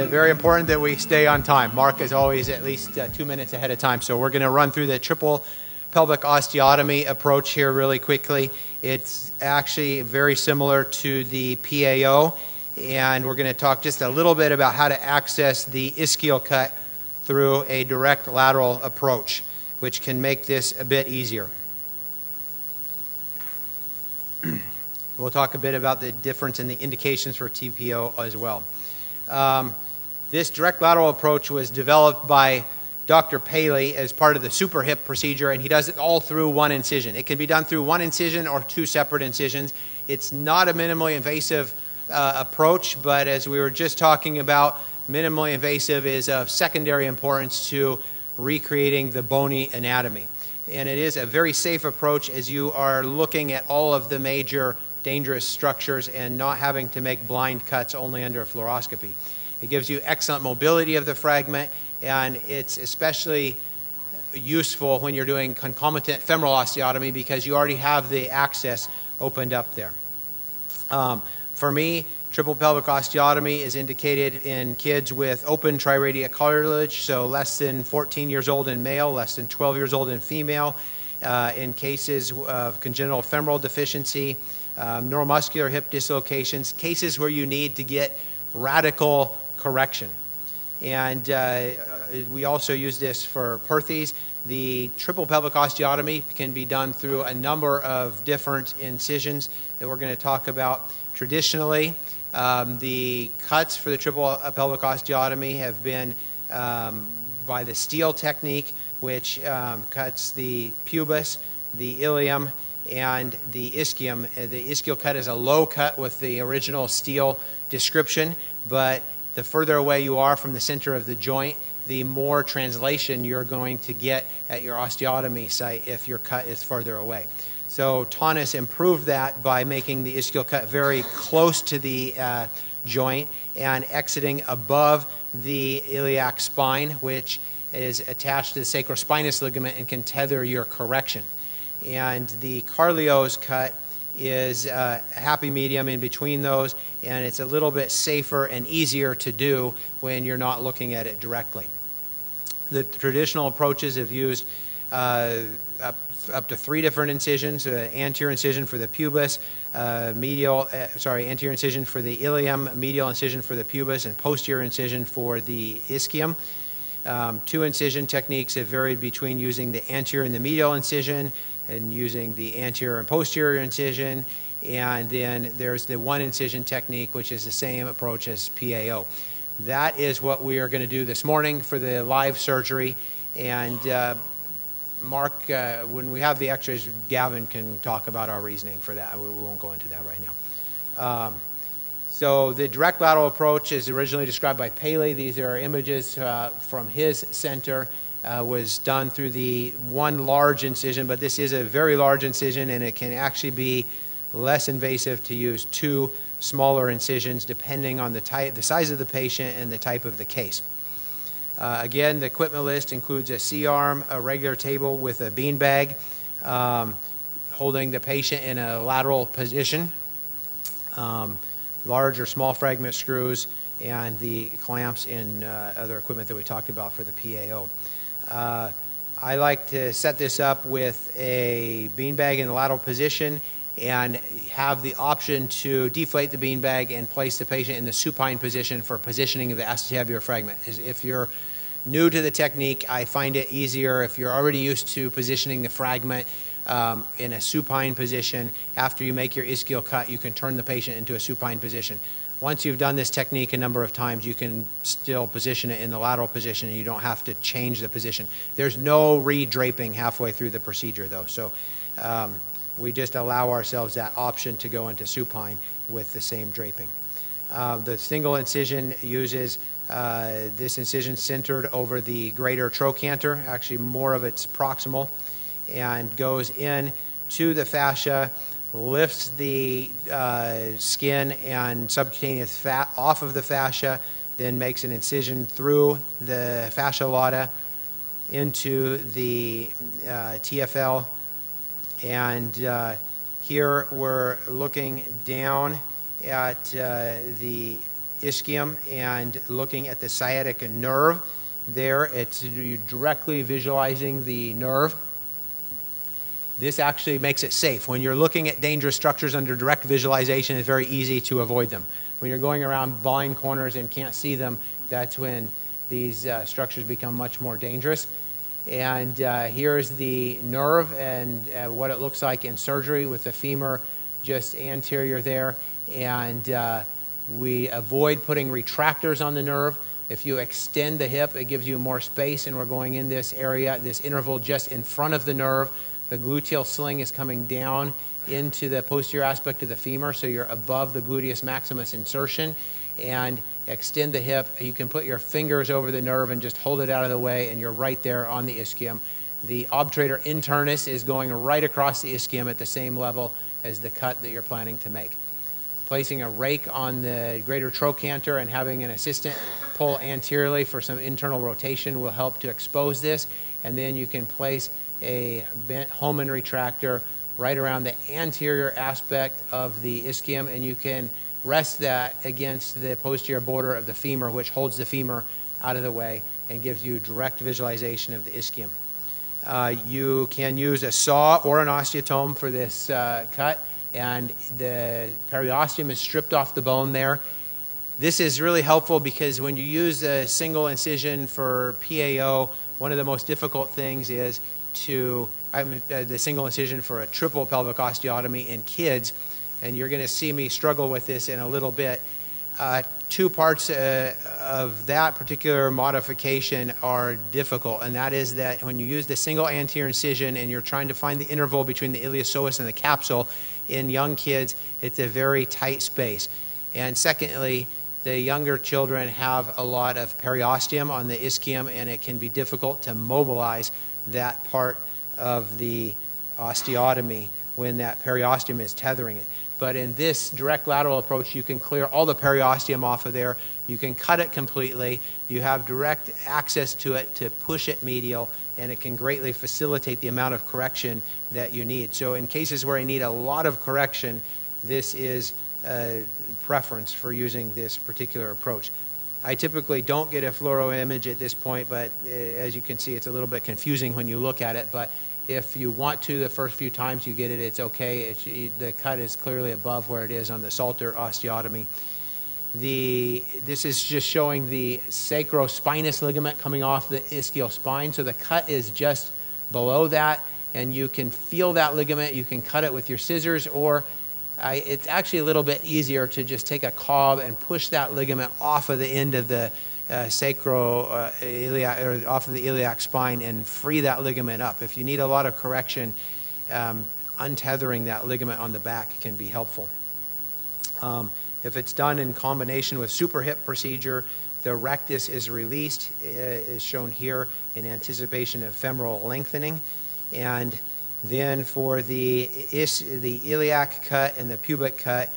very important that we stay on time. Mark is always at least 2 minutes ahead of time. So we're going to run through the triple pelvic osteotomy approach here really quickly. It's actually very similar to the PAO, and we're going to talk just a little bit about how to access the ischial cut through a direct lateral approach, which can make this a bit easier. We'll talk a bit about the difference in the indications for TPO as well. This direct lateral approach was developed by Dr. Paley as part of the super hip procedure, and he does it all through one incision. It can be done through one incision or two separate incisions. It's not a minimally invasive approach, but as we were just talking about, minimally invasive is of secondary importance to recreating the bony anatomy. And it is a very safe approach as you are looking at all of the major dangerous structures and not having to make blind cuts only under fluoroscopy. It gives you excellent mobility of the fragment, and it's especially useful when you're doing concomitant femoral osteotomy because you already have the access opened up there. For me, triple pelvic osteotomy is indicated in kids with open triradiate cartilage, so less than 14 years old in male, less than 12 years old in female, in cases of congenital femoral deficiency, neuromuscular hip dislocations, cases where you need to get radical correction. And we also use this for Perthes. The triple pelvic osteotomy can be done through a number of different incisions that we're going to talk about. Traditionally, the cuts for the triple pelvic osteotomy have been by the steel technique, which cuts the pubis, the ilium, and the ischium. The ischial cut is a low cut with the original steel description, but the further away you are from the center of the joint, the more translation you're going to get at your osteotomy site if your cut is further away. So Tonnes improved that by making the ischial cut very close to the joint and exiting above the iliac spine, which is attached to the sacrospinous ligament and can tether your correction. And the Carlio's cut is a happy medium in between those, and it's a little bit safer and easier to do when you're not looking at it directly. The traditional approaches have used up to 3 different incisions: anterior incision for the pubis, anterior incision for the ilium, medial incision for the pubis, and posterior incision for the ischium. 2 incision techniques have varied between using the anterior and the medial incision, and using the anterior and posterior incision, and then there's the 1 incision technique, which is the same approach as PAO. That is what we are going to do this morning for the live surgery, and Mark, when we have the x-rays, Gavin can talk about our reasoning for that. We won't go into that right now. So the direct lateral approach is originally described by Paley. These are images from his center. Was done through the 1 large incision, but this is a very large incision, and it can actually be less invasive to use 2 smaller incisions depending on the size of the patient and the type of the case. Again, the equipment list includes a C-arm, a regular table with a beanbag, holding the patient in a lateral position, large or small fragment screws, and the clamps and other equipment that we talked about for the PAO. I like to set this up with a beanbag in the lateral position and have the option to deflate the beanbag and place the patient in the supine position for positioning of the acetabular fragment. If you're new to the technique, I find it easier if you're already used to positioning the fragment in a supine position. After you make your ischial cut, you can turn the patient into a supine position. Once you've done this technique a number of times, you can still position it in the lateral position, and you don't have to change the position. There's no re-draping halfway through the procedure, though. So we just allow ourselves that option to go into supine with the same draping. The single incision uses this incision centered over the greater trochanter, actually more of it's proximal, and goes in to the fascia, lifts the skin and subcutaneous fat off of the fascia, then makes an incision through the fascia lata into the TFL. And here we're looking down at the ischium and looking at the sciatic nerve there. It's you directly visualizing the nerve. This actually makes it safe. When you're looking at dangerous structures under direct visualization, it's very easy to avoid them. When you're going around blind corners and can't see them, that's when these structures become much more dangerous. And here's the nerve and what it looks like in surgery with the femur just anterior there. And we avoid putting retractors on the nerve. If you extend the hip, it gives you more space, and we're going in this area, this interval just in front of the nerve. The gluteal sling is coming down into the posterior aspect of the femur, so you're above the gluteus maximus insertion. And extend the hip. You can put your fingers over the nerve and just hold it out of the way, and you're right there on the ischium. The obturator internus is going right across the ischium at the same level as the cut that you're planning to make. Placing a rake on the greater trochanter and having an assistant pull anteriorly for some internal rotation will help to expose this. And then you can place a bent Hohmann retractor right around the anterior aspect of the ischium, and you can rest that against the posterior border of the femur, which holds the femur out of the way and gives you direct visualization of the ischium. You can use a saw or an osteotome for this cut, and the periosteum is stripped off the bone there. This is really helpful because when you use a single incision for PAO, one of the most difficult things is the single incision for a triple pelvic osteotomy in kids. And you're going to see me struggle with this in a little bit. Two parts of that particular modification are difficult, and that is that when you use the single anterior incision and you're trying to find the interval between the iliopsoas and the capsule, in young kids, it's a very tight space. And secondly, the younger children have a lot of periosteum on the ischium, and it can be difficult to mobilize that part of the osteotomy when that periosteum is tethering it. But in this direct lateral approach, you can clear all the periosteum off of there. You can cut it completely. You have direct access to it to push it medial, and it can greatly facilitate the amount of correction that you need. So in cases where I need a lot of correction, this is a preference for using this particular approach. I typically don't get a fluoro image at this point, but as you can see, it's a little bit confusing when you look at it. But if you want to, the first few times you get it, it's okay. The cut is clearly above where it is on the Salter osteotomy. This is just showing the sacrospinous ligament coming off the ischial spine. So the cut is just below that, and you can feel that ligament. You can cut it with your scissors, or it's actually a little bit easier to just take a cob and push that ligament off of the end of the sacroiliac, or off of the iliac spine, and free that ligament up. If you need a lot of correction, untethering that ligament on the back can be helpful. If it's done in combination with super hip procedure, the rectus is released, is shown here in anticipation of femoral lengthening. And then for the iliac cut and the pubic cut,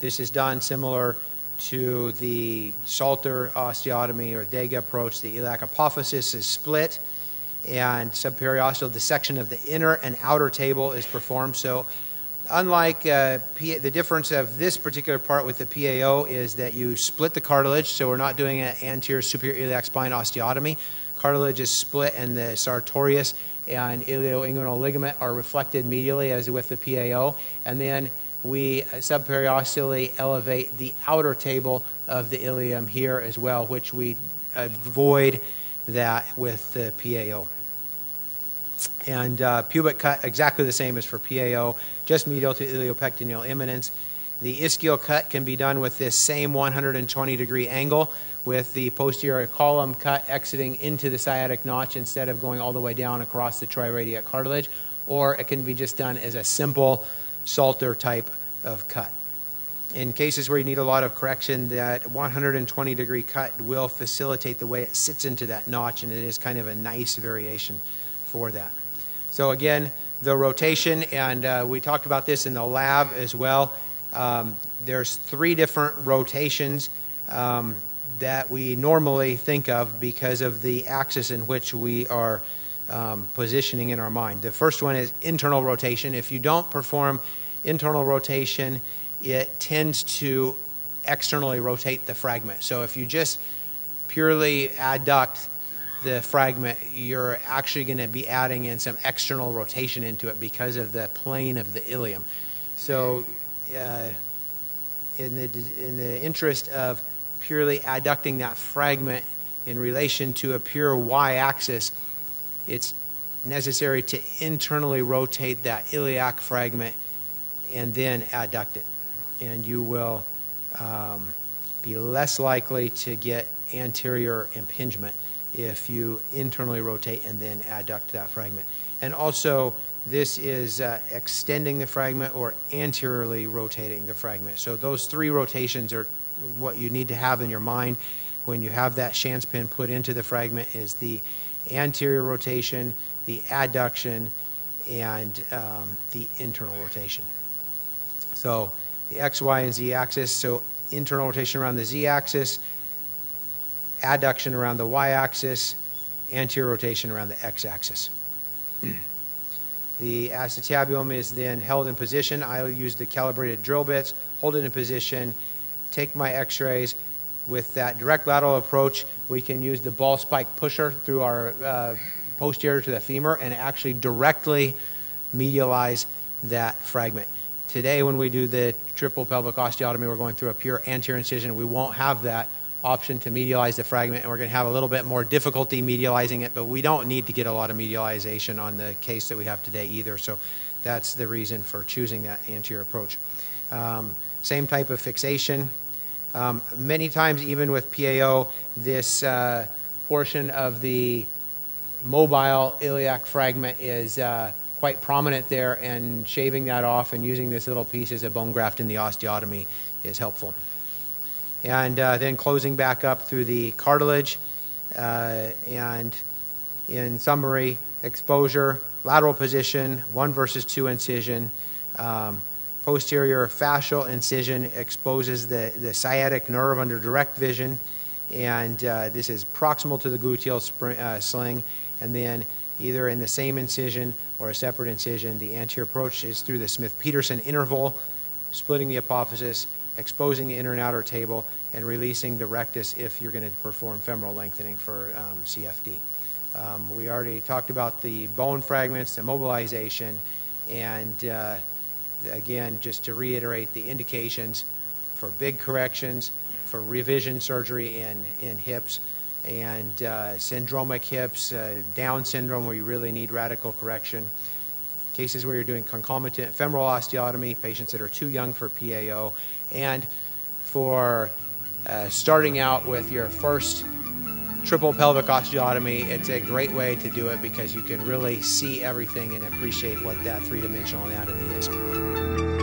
this is done similar to the Salter osteotomy or Dega approach. The iliac apophysis is split, and subperiosteal dissection of the inner and outer table is performed. So unlike the difference of this particular part with the PAO is that you split the cartilage, so we're not doing an anterior superior iliac spine osteotomy. Cartilage is split, and the sartorius and ilioinguinal ligament are reflected medially as with the PAO. And then we subperiosteally elevate the outer table of the ilium here as well, which we avoid that with the PAO. And pubic cut, exactly the same as for PAO, just medial to iliopectineal eminence. The ischial cut can be done with this same 120-degree angle, with the posterior column cut exiting into the sciatic notch instead of going all the way down across the triradiate cartilage, or it can be just done as a simple Salter type of cut. In cases where you need a lot of correction, that 120-degree cut will facilitate the way it sits into that notch, and it is kind of a nice variation for that. So again, the rotation, and we talked about this in the lab as well. There's 3 different rotations that we normally think of because of the axis in which we are positioning in our mind. The first one is internal rotation. If you don't perform internal rotation, it tends to externally rotate the fragment. So if you just purely adduct the fragment, you're actually going to be adding in some external rotation into it because of the plane of the ilium. So in the interest of purely adducting that fragment in relation to a pure y-axis, it's necessary to internally rotate that iliac fragment and then adduct it. And you will be less likely to get anterior impingement if you internally rotate and then adduct that fragment. And also, this is extending the fragment or anteriorly rotating the fragment. So those three rotations are what you need to have in your mind when you have that Schanz pin put into the fragment, is the anterior rotation, the adduction, and the internal rotation. So the X, Y, and Z axis, so internal rotation around the Z axis, adduction around the Y axis, anterior rotation around the X axis. The acetabulum is then held in position. I'll use the calibrated drill bits, hold it in position, take my x-rays. With that direct lateral approach, we can use the ball spike pusher through our posterior to the femur and actually directly medialize that fragment. Today, when we do the triple pelvic osteotomy, we're going through a pure anterior incision. We won't have that option to medialize the fragment, and we're going to have a little bit more difficulty medializing it, but we don't need to get a lot of medialization on the case that we have today either. So that's the reason for choosing that anterior approach. Same type of fixation. Many times, even with PAO, this portion of the mobile iliac fragment is quite prominent there, and shaving that off and using this little piece as a bone graft in the osteotomy is helpful. And then closing back up through the cartilage, and in summary, exposure, lateral position, 1 versus 2 incision, posterior fascial incision exposes the sciatic nerve under direct vision, and this is proximal to the gluteal sling, and then either in the same incision or a separate incision, the anterior approach is through the Smith-Peterson interval, splitting the apophysis, exposing the inner and outer table, and releasing the rectus if you're going to perform femoral lengthening for CFD. We already talked about the bone fragments, the mobilization, and again, just to reiterate the indications for big corrections, for revision surgery in hips, and syndromic hips, Down syndrome where you really need radical correction, cases where you're doing concomitant femoral osteotomy, patients that are too young for PAO, and for starting out with your first triple pelvic osteotomy, it's a great way to do it because you can really see everything and appreciate what that three-dimensional anatomy is.